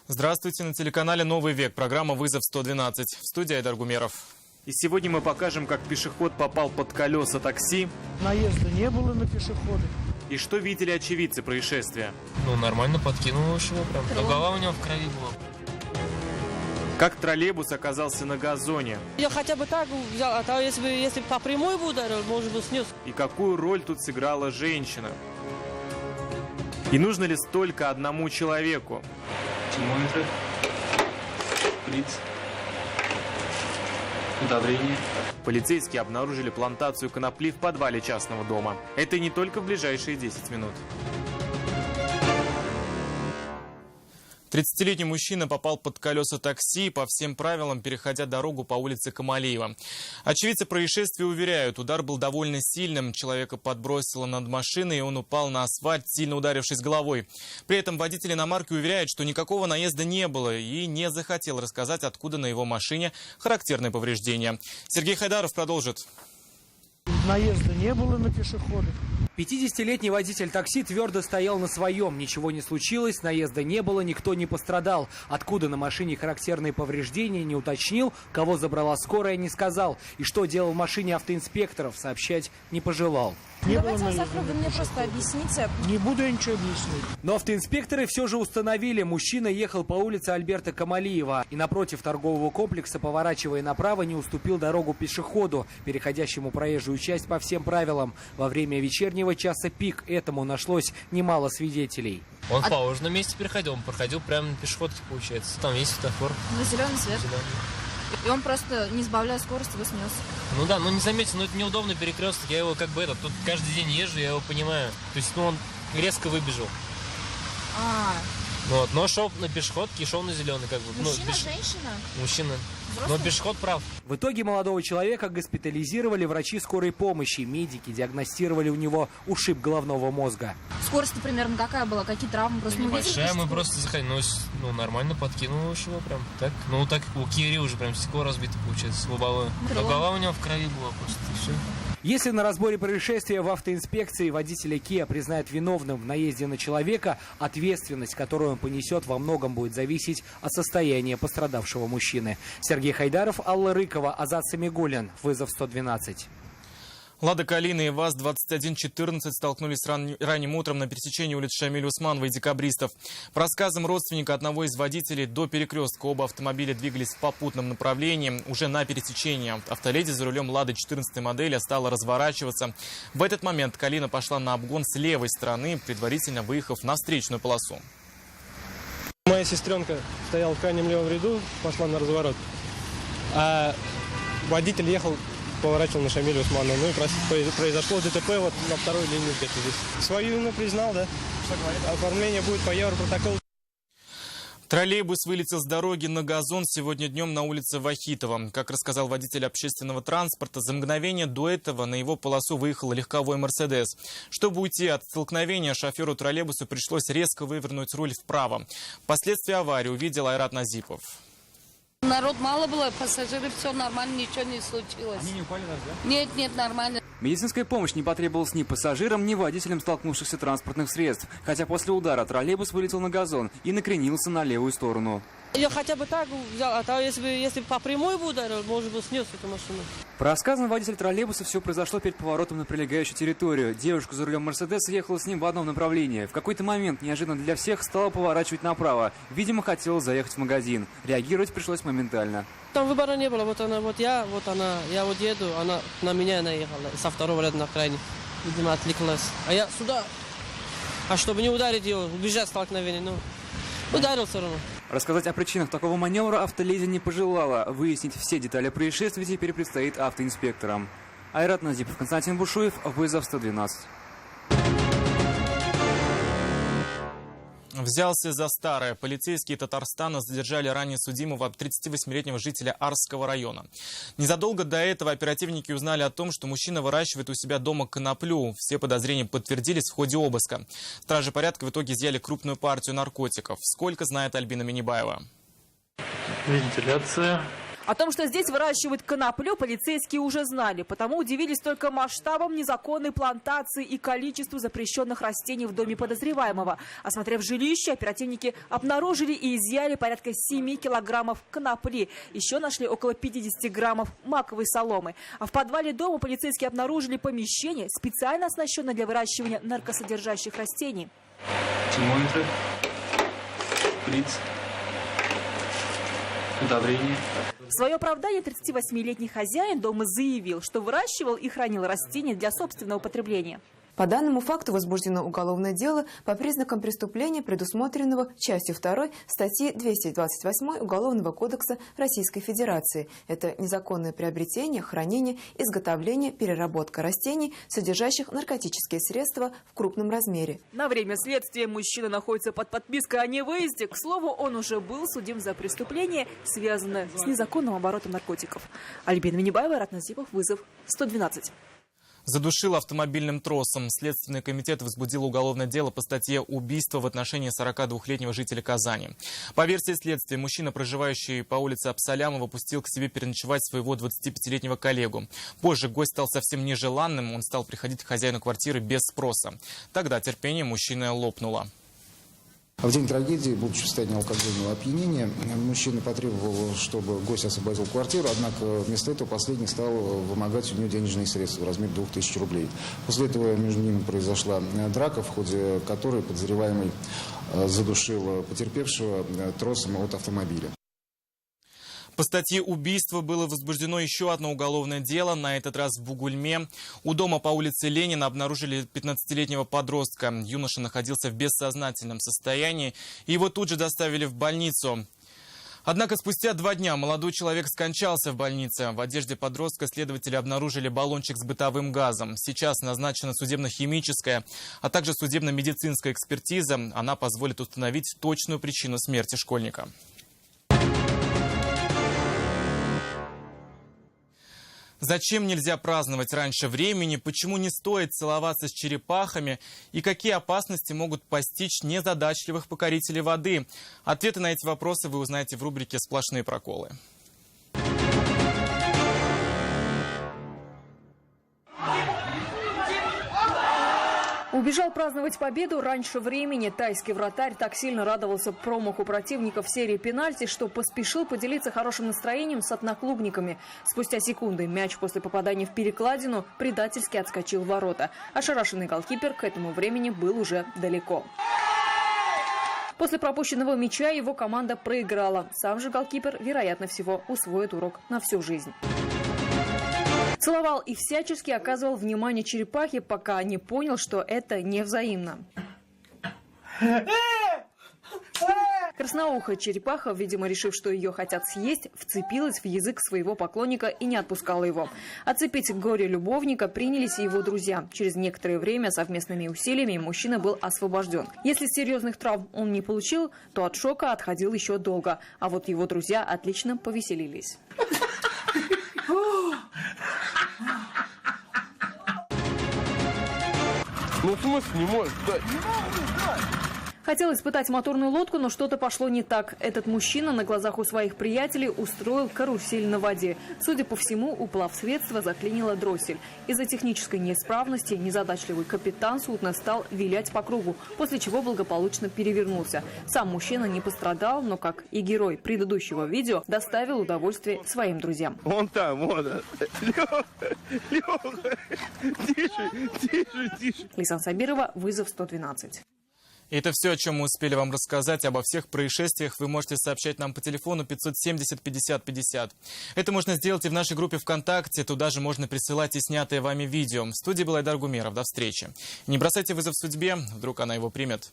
Здравствуйте, на телеканале «Новый век». Программа «Вызов 112». В студии Айдар Гумеров. И сегодня мы покажем, как пешеход попал под колеса такси. Наезда не было на пешехода. И что видели очевидцы происшествия. Нормально подкинул его прям. Голова у него в крови была. Как троллейбус оказался на газоне. Я хотя бы так взял, а то если по прямой бы ударил, может быть, снес. И какую роль тут сыграла женщина. И нужно ли столько одному человеку? Термометры, шприц, давление. Полицейские обнаружили плантацию конопли в подвале частного дома. Это не только в ближайшие 10 минут. 30-летний мужчина попал под колеса такси, по всем правилам переходя дорогу по улице Камалиева. Очевидцы происшествия уверяют, удар был довольно сильным, человека подбросило над машиной, и он упал на асфальт, сильно ударившись головой. При этом водитель иномарки уверяет, что никакого наезда не было и не захотел рассказать, откуда на его машине характерные повреждения. Сергей Хайдаров продолжит. Наезда не было на пешехода. 50-летний водитель такси твердо стоял на своем. Ничего не случилось, наезда не было, никто не пострадал. Откуда на машине характерные повреждения, не уточнил, кого забрала скорая, не сказал. И что делал в машине автоинспекторов, сообщать не пожелал. Давайте, Сахар, вы мне просто объясните. Не буду я ничего объяснять. Но автоинспекторы все же установили, мужчина ехал по улице Альберта Камалиева и напротив торгового комплекса, поворачивая направо, не уступил дорогу пешеходу, переходящему проезжую часть по всем правилам. Во время вечернего часа пик этому нашлось немало свидетелей. Он в положенном месте переходил, он проходил прямо на пешеходке, получается. Там есть светофор. На зеленый свет. Зеленый. И он просто, не сбавляя скорости, его снес. Не заметил, но это неудобный перекресток. Я его тут каждый день езжу, я его понимаю. То есть, он резко выбежал. Но шел на пешеходке и шел на зеленый, Мужчина, женщина? Мужчина. Взрослый? Но пешеход прав. В итоге молодого человека госпитализировали врачи скорой помощи. Медики диагностировали у него ушиб головного мозга. Скорость примерно какая была? Какие травмы? Просто Небольшая, мы просто заходили. Нормально подкинул его прям. Так, так у Кири уже прям стекло разбито, получается, лобовое. Голова у него в крови была просто, и все. Если на разборе происшествия в автоинспекции водителя Kia признают виновным в наезде на человека, ответственность, которую он понесет, во многом будет зависеть от состояния пострадавшего мужчины. Сергей Хайдаров, Алла Рыкова, Азат Самигуллин. Вызов 112. Лада Калина и ВАЗ-2114 столкнулись ранним утром на пересечении улиц Шамиля Усманова и Декабристов. По рассказам родственника одного из водителей, до перекрестка оба автомобиля двигались в попутном направлении. Уже на пересечении автоледи за рулем Лады 14 модели стала разворачиваться. В этот момент Калина пошла на обгон с левой стороны, предварительно выехав на встречную полосу. Моя сестренка стояла в крайнем левом ряду, пошла на разворот. А водитель поворачивал на Шамиля Усманова. И произошло ДТП на второй линии где-то здесь. Свою вину признал, да? Что говорит? Оформление будет по европротоколу. Троллейбус вылетел с дороги на газон сегодня днем на улице Вахитова. Как рассказал водитель общественного транспорта, за мгновение до этого на его полосу выехал легковой «Мерседес». Чтобы уйти от столкновения, шоферу троллейбуса пришлось резко вывернуть руль вправо. Последствия аварии увидел Айрат Назипов. Народ мало было, пассажиры, все нормально, ничего не случилось. Они не упали даже, да? Нет, нормально. Медицинская помощь не потребовалась ни пассажирам, ни водителям столкнувшихся транспортных средств. Хотя после удара троллейбус вылетел на газон и накренился на левую сторону. Я хотя бы так взял, а то если по прямой бы ударил, может быть, снес эту машину. По рассказам водителя троллейбуса, все произошло перед поворотом на прилегающую территорию. Девушка за рулем «Мерседеса» ехала с ним в одном направлении. В какой-то момент, неожиданно для всех, стала поворачивать направо. Видимо, хотела заехать в магазин. Реагировать пришлось моментально. Там выбора не было. Я еду, она на меня наехала. Со второго ряда на крайний. Видимо, отвлеклась. А я сюда. А чтобы не ударить ее, убежать столкновение, ударил все равно. Рассказать о причинах такого маневра автоледи не пожелала. Выяснить все детали происшествия теперь предстоит автоинспекторам. Айрат Назипов, Константин Бушуев, вызов 112. Взялся за старое. Полицейские Татарстана задержали ранее судимого 38-летнего жителя Арского района. Незадолго до этого оперативники узнали о том, что мужчина выращивает у себя дома коноплю. Все подозрения подтвердились в ходе обыска. Стражи порядка в итоге изъяли крупную партию наркотиков. Сколько, знает Альбина Минибаева. Вентиляция. О том, что здесь выращивают коноплю, полицейские уже знали, потому удивились только масштабом незаконной плантации и количеству запрещенных растений в доме подозреваемого. Осмотрев жилище, оперативники обнаружили и изъяли порядка 7 килограммов конопли. Еще нашли около 50 граммов маковой соломы. А в подвале дома полицейские обнаружили помещение, специально оснащенное для выращивания наркосодержащих растений. Термометры, шприц, удобрение. В свое оправдание 38-летний хозяин дома заявил, что выращивал и хранил растения для собственного потребления. По данному факту возбуждено уголовное дело по признакам преступления, предусмотренного частью 2 статьи 228 Уголовного кодекса Российской Федерации. Это незаконное приобретение, хранение, изготовление, переработка растений, содержащих наркотические средства в крупном размере. На время следствия мужчина находится под подпиской о невыезде. К слову, он уже был судим за преступление, связанное с незаконным оборотом наркотиков. Альбина Минибаева, Айрат Назипов, вызов 112. Задушил автомобильным тросом. Следственный комитет возбудил уголовное дело по статье «Убийство в отношении 42-летнего жителя Казани». По версии следствия, мужчина, проживающий по улице Абсалямова, пустил к себе переночевать своего 25-летнего коллегу. Позже гость стал совсем нежеланным, он стал приходить к хозяину квартиры без спроса. Тогда терпение мужчины лопнуло. В день трагедии, будучи в состоянии алкогольного опьянения, мужчина потребовал, чтобы гость освободил квартиру, однако вместо этого последний стал вымогать у него денежные средства в размере 2000 рублей. После этого между ними произошла драка, в ходе которой подозреваемый задушил потерпевшего тросом от автомобиля. По статье «Убийство» было возбуждено еще одно уголовное дело, на этот раз в Бугульме. У дома по улице Ленина обнаружили 15-летнего подростка. Юноша находился в бессознательном состоянии, и его тут же доставили в больницу. Однако спустя 2 дня молодой человек скончался в больнице. В одежде подростка следователи обнаружили баллончик с бытовым газом. Сейчас назначена судебно-химическая, а также судебно-медицинская экспертиза. Она позволит установить точную причину смерти школьника. Зачем нельзя праздновать раньше времени? Почему не стоит целоваться с черепахами? И какие опасности могут постичь незадачливых покорителей воды? Ответы на эти вопросы вы узнаете в рубрике «Сплошные проколы». Убежал праздновать победу раньше времени. Тайский вратарь так сильно радовался промаху противника в серии пенальти, что поспешил поделиться хорошим настроением с одноклубниками. Спустя секунды мяч после попадания в перекладину предательски отскочил в ворота. Ошарашенный голкипер к этому времени был уже далеко. После пропущенного мяча его команда проиграла. Сам же голкипер, вероятно всего, усвоит урок на всю жизнь. Целовал и всячески оказывал внимание черепахе, пока не понял, что это не взаимно. Красноухая черепаха, видимо, решив, что ее хотят съесть, вцепилась в язык своего поклонника и не отпускала его. Отцепить горе-любовника принялись и его друзья. Через некоторое время совместными усилиями мужчина был освобожден. Если серьезных травм он не получил, то от шока отходил еще долго. А вот его друзья отлично повеселились. Ну, в смысле не может? Да. Хотел испытать моторную лодку, но что-то пошло не так. Этот мужчина на глазах у своих приятелей устроил карусель на воде. Судя по всему, уплав средства заклинила дроссель. Из-за технической неисправности незадачливый капитан судна стал вилять по кругу, после чего благополучно перевернулся. Сам мужчина не пострадал, но, как и герой предыдущего видео, доставил удовольствие своим друзьям. Вон там, вон. Леха, тише. Лейсан Сабирова, вызов 112. Это все, о чем мы успели вам рассказать. Обо всех происшествиях вы можете сообщать нам по телефону 570 50 50. Это можно сделать и в нашей группе ВКонтакте. Туда же можно присылать и снятые вами видео. В студии был Айдар Гумеров. До встречи. Не бросайте вызов судьбе, вдруг она его примет.